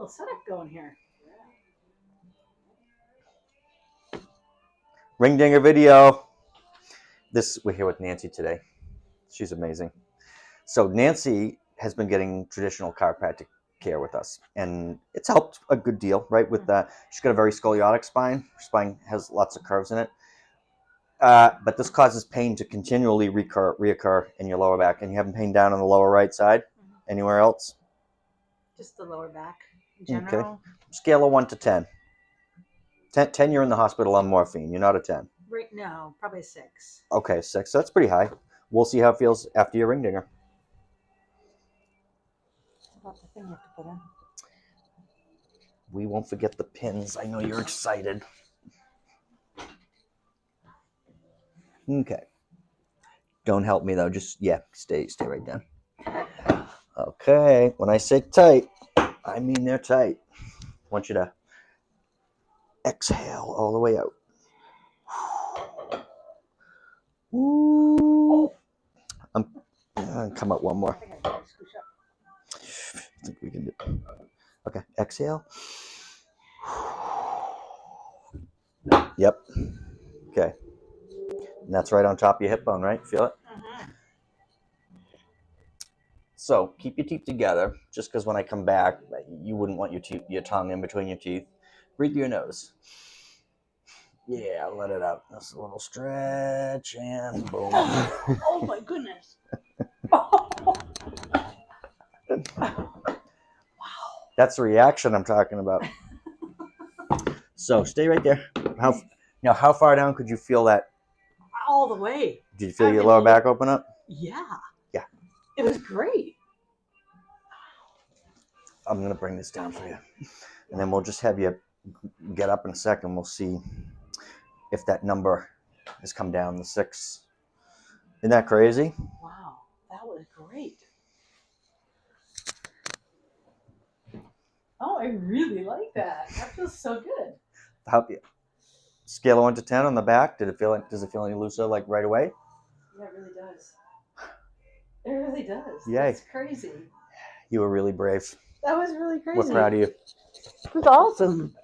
little setup going here. Ring dinger video. We're here with Nancy today. She's amazing. So Nancy has been getting traditional chiropractic care with us, and it's helped a good deal, right? With she's got a very scoliotic spine. Her spine has lots of curves in it. But this causes pain to continually reoccur in your lower back. And you having pain down on the lower right side? Anywhere else? Just the lower back in general. Okay. Scale of 1 to 10. 10, you're in the hospital on morphine. You're not a 10. Right now, probably 6. Okay, 6. So that's pretty high. We'll see how it feels after your ring dinger. What about the thing you have to put in? We won't forget the pins. I know you're excited. Okay. Don't help me though. Just stay right down. Okay. When I say tight, I mean they're tight. I want you to exhale all the way out. Ooh. I'm gonna come up one more. I think we can do it. Okay. Exhale. Yep. Okay. And that's right on top of your hip bone, right? Feel it? Mm-hmm. So keep your teeth together, just because when I come back, you wouldn't want your tongue in between your teeth. Breathe through your nose. Yeah, let it out. Just a little stretch and boom. Oh my goodness. That's the reaction I'm talking about. So stay right there. How far down could you feel that? All the way. Did you feel your lower back open up? Yeah. Yeah. It was great. I'm going to bring this down for you. And then we'll just have you get up in a second. We'll see if that number has come down to 6. Isn't that crazy? Wow. That was great. Oh, I really like that. That feels so good. Scale of 1 to 10 on the back. Does it feel any looser like right away? Yeah, it really does. It really does. Yay. That's crazy. You were really brave. That was really crazy. We're proud of you. It was awesome.